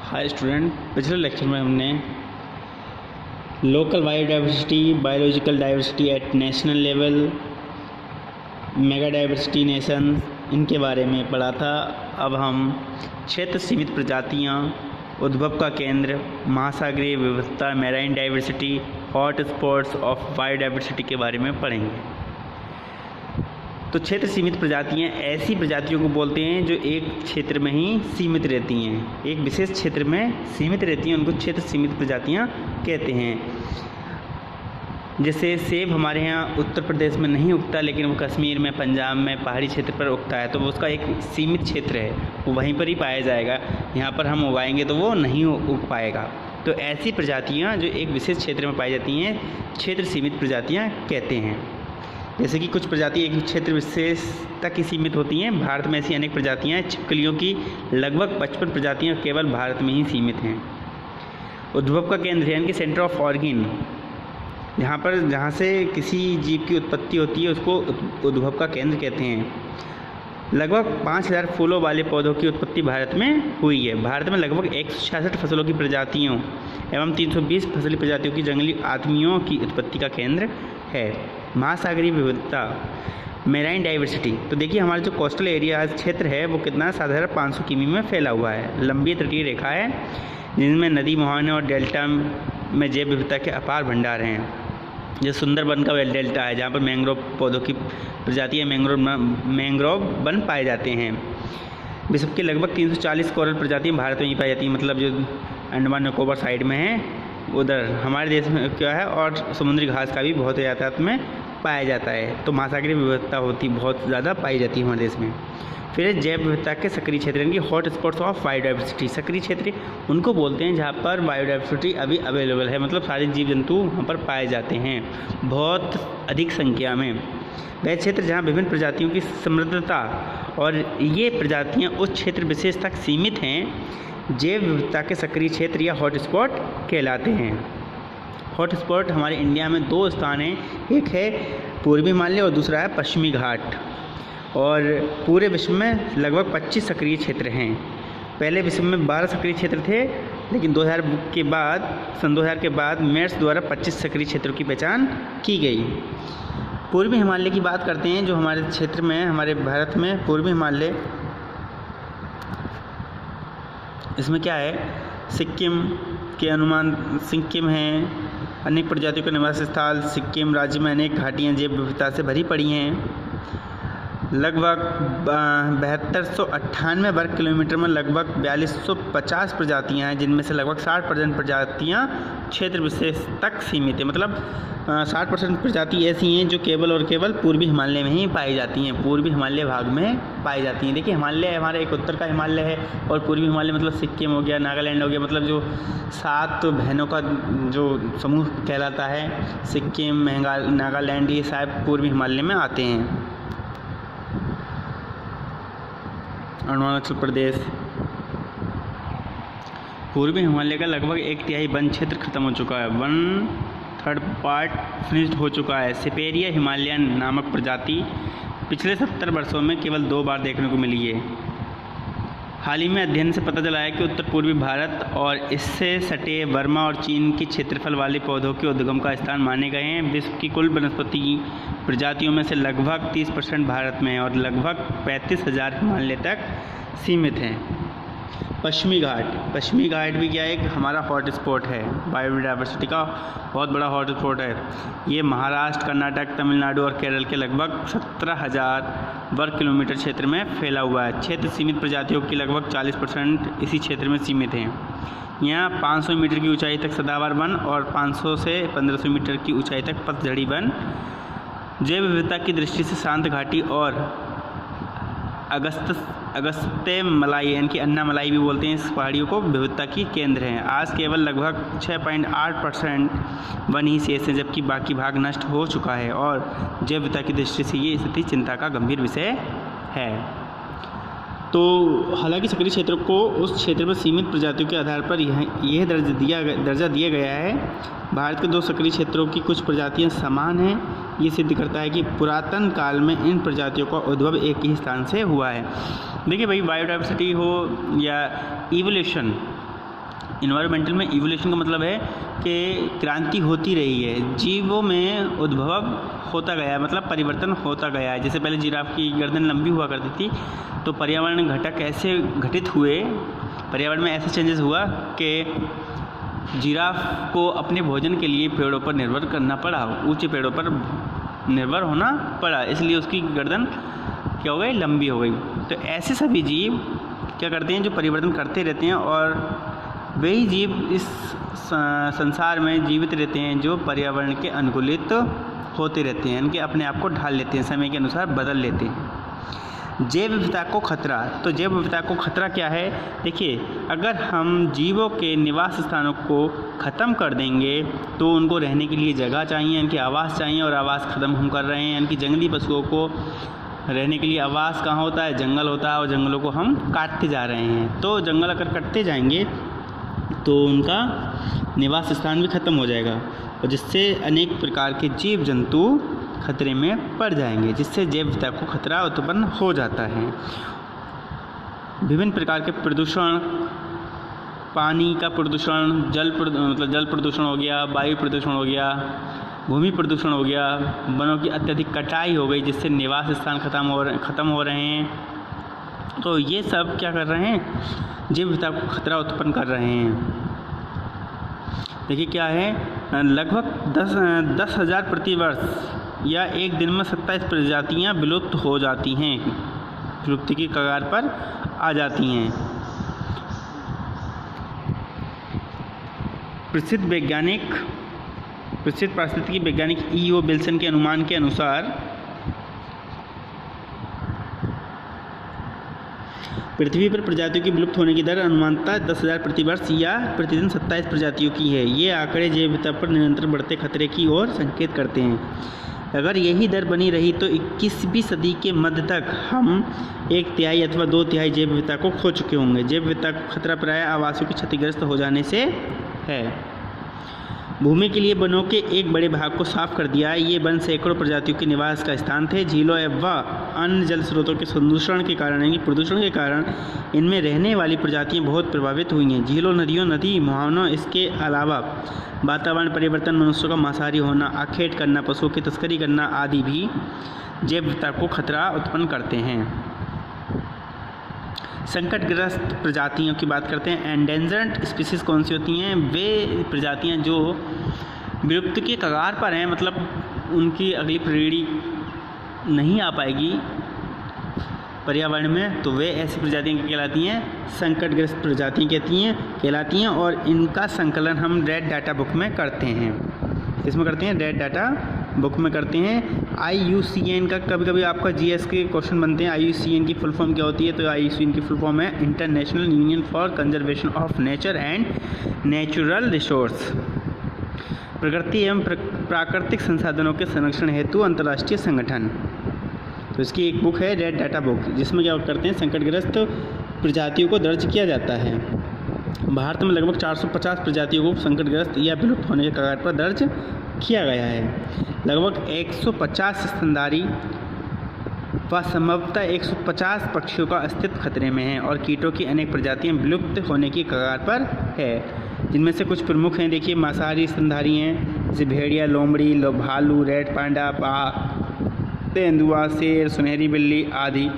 Hi student, पिछले lecture में हमने local biodiversity, biological diversity eight national level, mega diversity nation, इनके बारे में पढ़ा था। अब हम क्षेत्र सीमित प्रजातियां, उद्भव का केंद्र, महासागरीय विविधता, marine diversity, hot spots of biodiversity के बारे में पढ़ेंगे। तो क्षेत्र सीमित प्रजातियां ऐसी प्रजातियों को बोलते हैं जो एक क्षेत्र में ही सीमित रहती हैं, एक विशेष क्षेत्र में सीमित रहती हैं, उनको क्षेत्र सीमित प्रजातियां कहते हैं। जैसे सेब हमारे यहाँ उत्तर प्रदेश में नहीं उगता, लेकिन वो कश्मीर में, पंजाब में, पहाड़ी क्षेत्र पर उगता है, तो वो उसका एक सीमित क्षेत्र है, वो वहीं पर ही पाया जाएगा। यहाँ पर हम उगाएंगे तो वो नहीं उग पाएगा। तो ऐसी प्रजातियाँ जो एक विशेष क्षेत्र में पाई जाती हैं, क्षेत्र सीमित प्रजातियाँ कहते हैं। जैसे कि कुछ प्रजाति एक क्षेत्र विशेष तक ही सीमित होती हैं। भारत में ऐसी अनेक प्रजातियाँ हैं। छिपकलियों की लगभग 55 प्रजातियाँ केवल भारत में ही सीमित हैं। उद्भव का केंद्र यानी कि सेंटर ऑफ ऑर्गिन, जहाँ से किसी जीव की उत्पत्ति होती है, उसको उद्भव का केंद्र कहते हैं। लगभग 5000 फूलों वाले पौधों की उत्पत्ति भारत में हुई है। भारत में लगभग 166 फसलों की प्रजातियों एवं 320 फसली प्रजातियों की जंगली आदमियों की उत्पत्ति का केंद्र है। महासागरीय विविधता, मैराइन डाइवर्सिटी, तो देखिए हमारा जो कोस्टल एरिया क्षेत्र है वो कितना साधारण 500 किमी में फैला हुआ है। लंबी तटीय रेखा है जिनमें नदी, मुहाने और डेल्टा में जैव विविधता के अपार भंडार हैं। जो सुंदरबन का डेल्टा है, जहाँ पर मैंग्रोव पौधों की प्रजातियाँ मैंग्रोव वन पाए जाते हैं। विश्व के लगभग 340 कोरल प्रजातियाँ भारत में ही पाई जाती हैं, मतलब जो अंडमान निकोबार साइड में है उधर हमारे देश में क्या है, और समुद्री घास का भी बहुत यातायात में पाया जाता है। तो महासागरीय विविधता होती बहुत ज़्यादा पाई जाती है हमारे देश में। फिर जैव विविधता के सक्रिय क्षेत्र यानी कि हॉट स्पॉट्स ऑफ बायोडाइवर्सिटी, सक्रिय क्षेत्र उनको बोलते हैं जहाँ पर बायोडाइवर्सिटी अभी अवेलेबल है, मतलब सारे जीव जंतु वहाँ पर पाए जाते हैं बहुत अधिक संख्या में। वह क्षेत्र जहाँ विभिन्न प्रजातियों की समृद्धता और ये प्रजातियाँ उस क्षेत्र विशेष तक सीमित हैं, जैव विविधता के सक्रिय क्षेत्र या हॉट स्पॉट कहलाते हैं। हॉट स्पॉट हमारे इंडिया में 2 स्थान हैं, एक है पूर्वी हिमालय और दूसरा है पश्चिमी घाट। और पूरे विश्व में लगभग 25 सक्रिय क्षेत्र हैं। पहले विश्व में 12 सक्रिय क्षेत्र थे, लेकिन सन 2000 के बाद मेर्स द्वारा 25 सक्रिय क्षेत्रों की पहचान की गई। पूर्वी हिमालय की बात करते हैं, जो हमारे क्षेत्र में, हमारे भारत में पूर्वी हिमालय, इसमें क्या है, सिक्किम है, अनेक प्रजातियों के निवास स्थल। सिक्किम राज्य में अनेक घाटियाँ जैव विविधता से भरी पड़ी हैं। लगभग 7298 वर्ग किलोमीटर में लगभग 4250 प्रजातियां हैं, जिनमें से लगभग 60% प्रजातियां क्षेत्र विशेष तक सीमित है। मतलब 60% प्रजाति ऐसी हैं जो केवल और केवल पूर्वी हिमालय में ही पाई जाती हैं, पूर्वी हिमालय भाग में पाई जाती हैं। देखिए हिमालय हमारा एक उत्तर का हिमालय है और पूर्वी हिमालय मतलब सिक्किम हो गया, नागालैंड हो गया, मतलब जो 7 बहनों का जो समूह कहलाता है, सिक्किम, नागालैंड, ये शायद पूर्वी हिमालय में आते हैं। अरुणाचल प्रदेश, पूर्वी हिमालय का लगभग 1/3 वन क्षेत्र खत्म हो चुका है, 1/3 पार्ट फिनिश्ड हो चुका है। सिपेरिया हिमालयन नामक प्रजाति पिछले 70 वर्षों में केवल 2 बार देखने को मिली है। हाल ही में अध्ययन से पता चला है कि उत्तर पूर्वी भारत और इससे सटे बर्मा और चीन के क्षेत्रफल वाले पौधों के उद्गम का स्थान माने गए हैं। विश्व की कुल वनस्पति प्रजातियों में से लगभग 30% भारत में है और लगभग 35,000 हिमालय तक सीमित हैं। पश्चिमी घाट भी क्या एक हमारा हॉट स्पॉट है, बायोडाइवर्सिटी का बहुत बड़ा हॉट स्पॉट है। ये महाराष्ट्र, कर्नाटक, तमिलनाडु और केरल के लगभग 17,000 वर्ग किलोमीटर क्षेत्र में फैला हुआ है। क्षेत्र सीमित प्रजातियों की लगभग 40% इसी क्षेत्र में सीमित हैं। यहाँ 500 मीटर की ऊंचाई तक सदाबहार वन और 500 से 1500 मीटर की ऊंचाई तक पतझड़ी वन, जैव विविधता की दृष्टि से शांत घाटी और अगस्त्य मलाई यानी कि अन्ना मलाई भी बोलते हैं, इस पहाड़ियों को विविधता की केंद्र हैं। आज केवल लगभग 6.8% वन ही शेष है, जबकि बाकी भाग नष्ट हो चुका है और जैव विविधता की दृष्टि से ये स्थिति चिंता का गंभीर विषय है। तो हालांकि सक्रिय क्षेत्रों को उस क्षेत्र में सीमित प्रजातियों के आधार पर यह दर्जा दिया गया है। भारत के 2 सक्रिय क्षेत्रों की कुछ प्रजातियां समान हैं। ये सिद्ध करता है कि पुरातन काल में इन प्रजातियों का उद्भव एक ही स्थान से हुआ है। देखिए भाई, बायोडाइवर्सिटी हो या इवोल्यूशन, इन्वायरमेंटल में इवोल्यूशन का मतलब है कि क्रांति होती रही है, जीवों में उद्भव होता गया है, मतलब परिवर्तन होता गया है। जैसे पहले जिराफ की गर्दन लंबी हुआ करती थी, तो पर्यावरण घटक ऐसे घटित हुए, पर्यावरण में ऐसे चेंजेस हुआ कि जिराफ को अपने भोजन के लिए पेड़ों पर निर्भर करना पड़ा, ऊंचे पेड़ों पर निर्भर होना पड़ा, इसलिए उसकी गर्दन क्या हो गई, लंबी हो गई। तो ऐसे सभी जीव क्या करते हैं, जो परिवर्तन करते रहते हैं, और वही जीव इस संसार में जीवित रहते हैं जो पर्यावरण के अनुकूलित होते रहते हैं, इनके अपने आप को ढाल लेते हैं, समय के अनुसार बदल लेते हैं। जैव विविधता को खतरा, तो जैव विविधता को खतरा क्या है, देखिए अगर हम जीवों के निवास स्थानों को ख़त्म कर देंगे तो उनको रहने के लिए जगह चाहिए, इनके आवास चाहिए, और आवास ख़त्म हम कर रहे हैं। इनकी जंगली पशुओं को रहने के लिए आवास कहाँ होता है, जंगल होता है, और जंगलों को हम काटते जा रहे हैं। तो जंगल अगर कटते जाएंगे तो उनका निवास स्थान भी ख़त्म हो जाएगा, और जिससे अनेक प्रकार के जीव जंतु खतरे में पड़ जाएंगे, जिससे जैव विविधता को खतरा उत्पन्न हो जाता है। विभिन्न प्रकार के प्रदूषण, पानी का प्रदूषण, जल प्रदूषण हो गया, वायु प्रदूषण हो गया, भूमि प्रदूषण हो गया, वनों की अत्यधिक कटाई हो गई जिससे निवास स्थान ख़त्म हो रहे हैं। तो ये सब क्या कर रहे हैं, जैव विविधता को खतरा उत्पन्न कर रहे हैं। देखिए क्या है, लगभग 10,000 प्रतिवर्ष या एक दिन में 27 प्रजातियां विलुप्त हो जाती हैं, विलुप्ति की कगार पर आ जाती हैं। प्रसिद्ध पारिस्थितिकी वैज्ञानिक E.O. विल्सन के अनुमान के अनुसार पृथ्वी पर प्रजातियों की विलुप्त होने की दर अनुमानतः 10,000 प्रतिवर्ष या प्रतिदिन 27 प्रजातियों की है। ये आंकड़े जैव विविधता पर निरंतर बढ़ते खतरे की ओर संकेत करते हैं। अगर यही दर बनी रही तो 21वीं सदी के मध्य तक हम 1/3 अथवा 2/3 जैव विविधता को खो चुके होंगे। जैव विविधता को खतरा प्रायः आवासों के क्षतिग्रस्त हो जाने से है। भूमि के लिए वनों के एक बड़े भाग को साफ कर दिया है। ये वन सैकड़ों प्रजातियों के निवास का स्थान थे। झीलों एवं अन्य जल स्रोतों के प्रदूषण के कारण, यानी प्रदूषण के कारण इनमें रहने वाली प्रजातियां बहुत प्रभावित हुई हैं। झीलों, नदियों, नदी मुहावनों, इसके अलावा वातावरण परिवर्तन, मनुष्यों का मांसाहारी होना, आखेट करना, पशुओं की तस्करी करना आदि भी जैव विविधता को खतरा उत्पन्न करते हैं। संकटग्रस्त प्रजातियों की बात करते हैं। एंडेंजर्ड स्पीसीज़ कौन सी होती हैं? वे प्रजातियां जो विलुप्त के कगार पर हैं, मतलब उनकी अगली पीढ़ी नहीं आ पाएगी पर्यावरण में, तो वे ऐसी प्रजातियां कहलाती हैं संकटग्रस्त प्रजातियां कहलाती हैं। और इनका संकलन हम रेड डाटा बुक में करते हैं। किसमें करते हैं? रेड डाटा बुक में करते हैं। IUCN का कभी कभी आपका GS के क्वेश्चन बनते हैं। IUCN की फुल फॉर्म क्या होती है? तो IUCN की फुल फॉर्म है international union for conservation of nature and natural resource, प्रकृति एवं प्राकृतिक संसाधनों के संरक्षण हेतु अंतर्राष्ट्रीय संगठन। तो इसकी एक बुक है रेड डाटा बुक, जिसमें क्या करते हैं, संकटग्रस्त प्रजातियों को दर्ज किया जाता है। भारत में लगभग 450 प्रजातियों को संकटग्रस्त या विलुप्त होने के कगार पर दर्ज किया गया है। लगभग 150 स्तनधारी व संभवतः 150 पक्षियों का अस्तित्व खतरे में है और कीटों की अनेक प्रजातियां विलुप्त होने की कगार पर है, जिनमें से कुछ प्रमुख हैं। देखिए, मांसाहारी स्तनधारी हैं जैसे भेड़िया, लोमड़ी, भालू, रेड पांडा, तेंदुआ, शेर, सुनहरी बिल्ली आदि।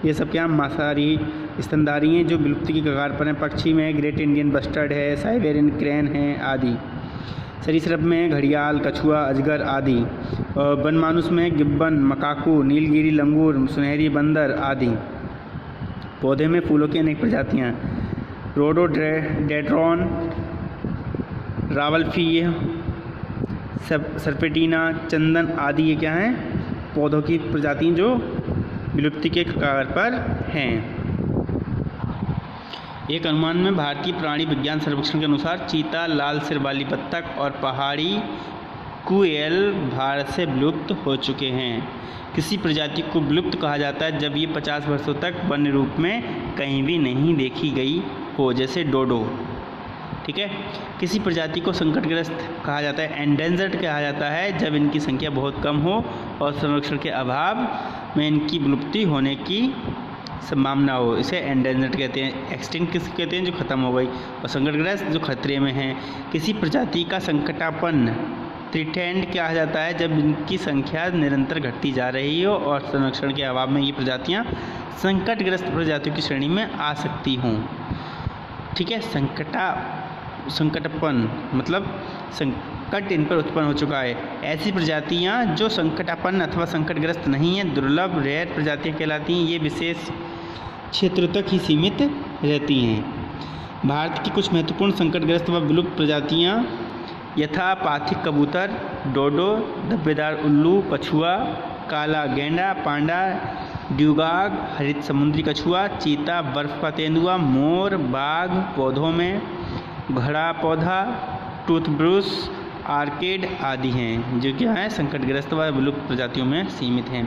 ये सब क्या मांसाहारी स्तनधारी हैं जो विलुप्ति की कगार पर हैं। पक्षी में ग्रेट इंडियन बस्टर्ड है, साइबेरियन क्रेन है आदि। सरीसृप में घड़ियाल, कछुआ, अजगर आदि। वनमानुष में गिब्बन, मकाकू, नीलगिरी लंगूर, सुनहरी बंदर आदि। पौधे में फूलों की अनेक प्रजातियाँ, रोडोडेंड्रॉन, रावल्फी, सर्पेटिना, चंदन आदि। ये क्या हैं? पौधों की प्रजातियाँ जो विलुप्ति के कगार पर हैं। एक अनुमान में भारतीय प्राणी विज्ञान सर्वेक्षण के अनुसार चीता, लाल सिर वाली बत्तख और पहाड़ी कुएल भारत से विलुप्त हो चुके हैं। किसी प्रजाति को विलुप्त कहा जाता है जब ये 50 वर्षों तक वन्य रूप में कहीं भी नहीं देखी गई हो, जैसे डोडो। ठीक है। किसी प्रजाति को संकटग्रस्त कहा जाता है, एंडेंजर्ड कहा जाता है, जब इनकी संख्या बहुत कम हो और संरक्षण के अभाव में इनकी विलुप्ति होने की संभावना हो, इसे एंडेंजर्ड कहते हैं। एक्सटिंक्ट किस कहते हैं, जो खत्म हो गई। और संकटग्रस्त जो खतरे में है। किसी प्रजाति का संकटापन्न थ्रेटेंड कहा जाता है जब इनकी संख्या निरंतर घटती जा रही हो और संरक्षण के अभाव में ये प्रजातियां संकटग्रस्त प्रजातियों की श्रेणी में आ सकती हों। ठीक है, संकटापन्न मतलब संकट इन पर उत्पन्न हो चुका है। ऐसी प्रजातियां जो संकटापन्न अथवा संकटग्रस्त नहीं हैं दुर्लभ रेयर प्रजातियां कहलाती हैं। ये विशेष क्षेत्र तक ही सीमित रहती हैं। भारत की कुछ महत्वपूर्ण संकटग्रस्त व विलुप्त प्रजातियां यथा पाथिक कबूतर, डोडो, धब्बेदार उल्लू, कछुआ, काला गेंडा, पांडा, ड्यूगाग, हरित समुद्री कछुआ, चीता, बर्फ का तेंदुआ, मोर, बाघ, पौधों में घड़ा पौधा, टूथब्रुश, आर्किड आदि हैं, जो क्या है संकटग्रस्त व विलुप्त प्रजातियों में सीमित हैं।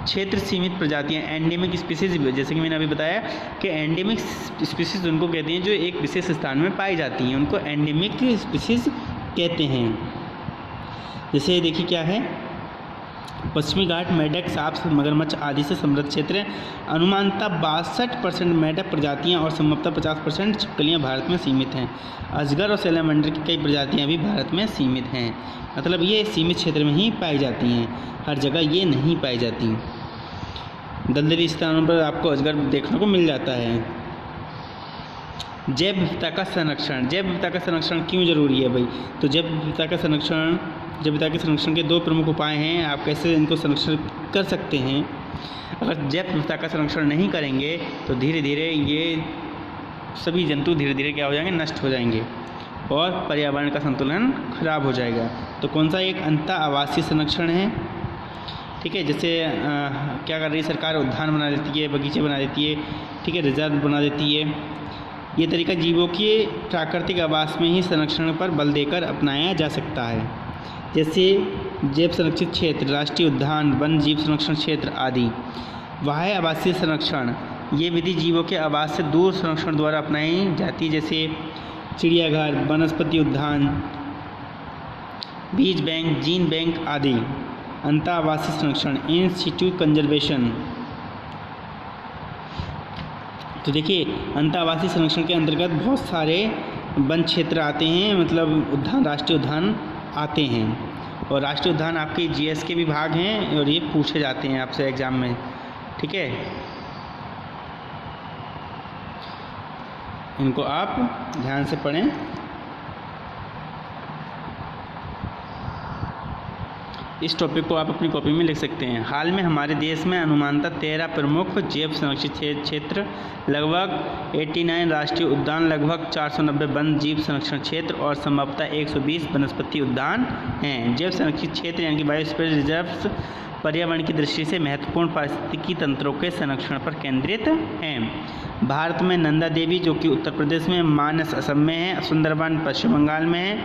क्षेत्र सीमित प्रजातियां एंडेमिक स्पीसीज, जैसे कि मैंने अभी बताया कि एंडेमिक स्पीसीज उनको कहते हैं जो एक विशेष स्थान में पाई जाती हैं, उनको एंडेमिक स्पीसीज कहते हैं। जैसे देखिए क्या है, पश्चिमी घाट मेढक, सांप, मगरमच्छ आदि से समृद्ध क्षेत्र है। अनुमानतः 62% मेढक प्रजातियां और संभवतः 50% छिपकलियां भारत में सीमित हैं। अजगर और सैलामेंडर की कई प्रजातियां भी भारत में सीमित हैं। मतलब ये सीमित क्षेत्र में ही पाई जाती हैं, हर जगह ये नहीं पाई जाती। दलदली स्थानों पर आपको अजगर देखने को मिल जाता है। जैव विविधता का संरक्षण, जैव विविधता का संरक्षण क्यों जरूरी है भाई? तो जैव विविधता के संरक्षण के दो प्रमुख उपाय हैं। आप कैसे इनको संरक्षण कर सकते हैं? अगर जैव विविधता का संरक्षण नहीं करेंगे तो धीरे धीरे ये सभी जंतु धीरे धीरे क्या हो जाएंगे, नष्ट हो जाएंगे और पर्यावरण का संतुलन खराब हो जाएगा। तो कौन सा एक अंतः आवासीय संरक्षण है। ठीक है, जैसे क्या कर रही है सरकार, उद्यान बना देती है, बगीचे बना देती है, ठीक है, रिजर्व बना देती है। ये तरीका जीवों के प्राकृतिक आवास में ही संरक्षण पर बल देकर अपनाया जा सकता है, जैसे जैव संरक्षित क्षेत्र, राष्ट्रीय उद्यान, वन जीव संरक्षण क्षेत्र आदि। बाह्य आवासीय संरक्षण, ये विधि जीवों के आवास से दूर संरक्षण द्वारा अपनाई जाती है, जैसे चिड़ियाघर, वनस्पति उद्यान, बीज बैंक, जीन बैंक आदि। अंतः आवासीय संरक्षण, इन सिटू कंजर्वेशन। तो देखिए अंतः आवासीय संरक्षण के अंतर्गत बहुत सारे वन क्षेत्र आते हैं, मतलब उद्यान, राष्ट्रीय उद्यान आते हैं। और राष्ट्रीय उद्यान आपके जीएस के भी भाग हैं और ये पूछे जाते हैं आपसे एग्जाम में। ठीक है, इनको आप ध्यान से पढ़ें। इस टॉपिक को आप अपनी कॉपी में लिख सकते हैं। हाल में हमारे देश में अनुमानतः 13 प्रमुख जैव संरक्षित क्षेत्र, लगभग 89 राष्ट्रीय उद्यान, लगभग 490 वन जीव संरक्षण क्षेत्र और संभवतः 120 वनस्पति उद्यान हैं। जैव संरक्षित क्षेत्र यानी कि बायोस्फीयर रिजर्व्स पर्यावरण की दृष्टि से महत्वपूर्ण पारिस्थितिकी तंत्रों के संरक्षण पर केंद्रित हैं। भारत में नंदा देवी जो कि उत्तर प्रदेश में, मानस असम में है, सुंदरबन पश्चिम बंगाल में है,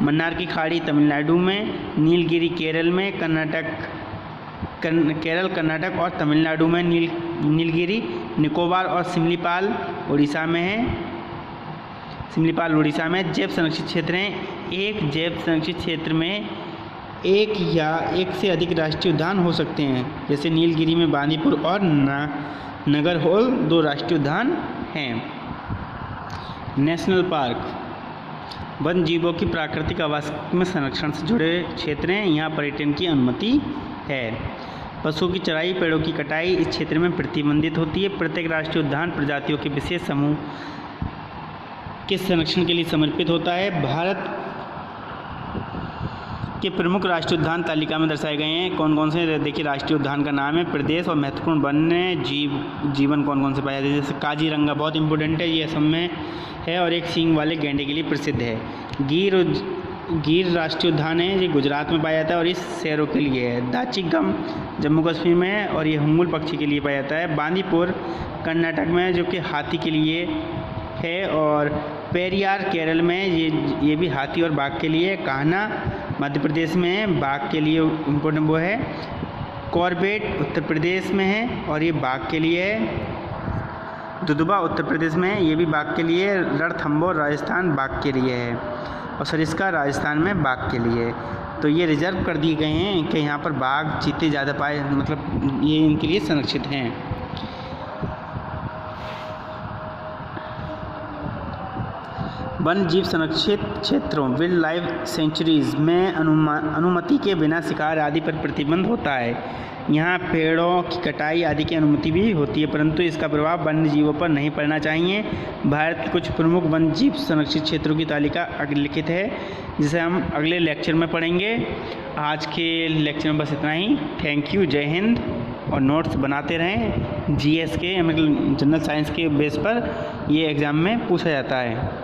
मन्नार की खाड़ी तमिलनाडु में, नीलगिरी केरल में, केरल कर्नाटक और तमिलनाडु में, नीलगिरी निकोबार और सिमलीपाल उड़ीसा में है, जैव संरक्षित क्षेत्र हैं। एक जैव संरक्षित क्षेत्र में एक या एक से अधिक राष्ट्रीय उद्यान हो सकते हैं, जैसे नीलगिरी में बांदीपुर और नगरहोल 2 राष्ट्रीय उद्यान हैं। नेशनल पार्क, वन जीवों की प्राकृतिक आवास में संरक्षण से जुड़े क्षेत्र हैं, यहाँ पर्यटन की अनुमति है। पशुओं की चराई, पेड़ों की कटाई इस क्षेत्र में प्रतिबंधित होती है। प्रत्येक राष्ट्रीय उद्यान प्रजातियों के विशेष समूह के संरक्षण के लिए समर्पित होता है। भारत के प्रमुख राष्ट्रीय उद्यान तालिका में दर्शाए गए हैं। कौन कौन से, देखिए राष्ट्रीय उद्यान का नाम है, प्रदेश और महत्वपूर्ण वन्य जीवन कौन कौन से पाए जाते हैं। जैसे काजीरंगा बहुत इंपॉर्टेंट है, ये असम में है और एक सींग वाले गैंडे के लिए प्रसिद्ध है। गिर राष्ट्रीय उद्यान है, ये गुजरात में पाया जाता है और इस शेरों के लिए है। दाचिगम जम्मू कश्मीर में है और ये हुंगुल पक्षी के लिए पाया जाता है। बांदीपुर कर्नाटक में जो कि हाथी के लिए है और पेरियार केरल में, ये भी हाथी और बाघ के लिए। कान्हा मध्य प्रदेश में है, बाघ के लिए इम्पोर्टेंट वो है। कॉर्बेट उत्तर प्रदेश में है और ये बाघ के लिए है। दुदुबा उत्तर प्रदेश में है, ये भी बाघ के लिए। रणथंभौर राजस्थान बाघ के लिए है और सरिस्का राजस्थान में बाघ के लिए। तो ये रिजर्व कर दिए गए हैं कि यहाँ पर बाघ चीते ज़्यादा पाए, मतलब ये इनके लिए संरक्षित हैं। वन जीव संरक्षित क्षेत्रों वाइल्ड लाइफ सेंचुरीज में अनुमति के बिना शिकार आदि पर प्रतिबंध होता है। यहाँ पेड़ों की कटाई आदि की अनुमति भी होती है, परंतु इसका प्रभाव वन्य जीवों पर नहीं पड़ना चाहिए। भारत के कुछ प्रमुख वन जीव संरक्षित क्षेत्रों की तालिका अग्रलिखित है, जिसे हम अगले लेक्चर में पढ़ेंगे। आज के लेक्चर में बस इतना ही। थैंक यू, जय हिंद। और नोट्स बनाते रहें। जीएस के मतलब जनरल साइंस के बेस पर ये एग्ज़ाम में पूछा जाता है।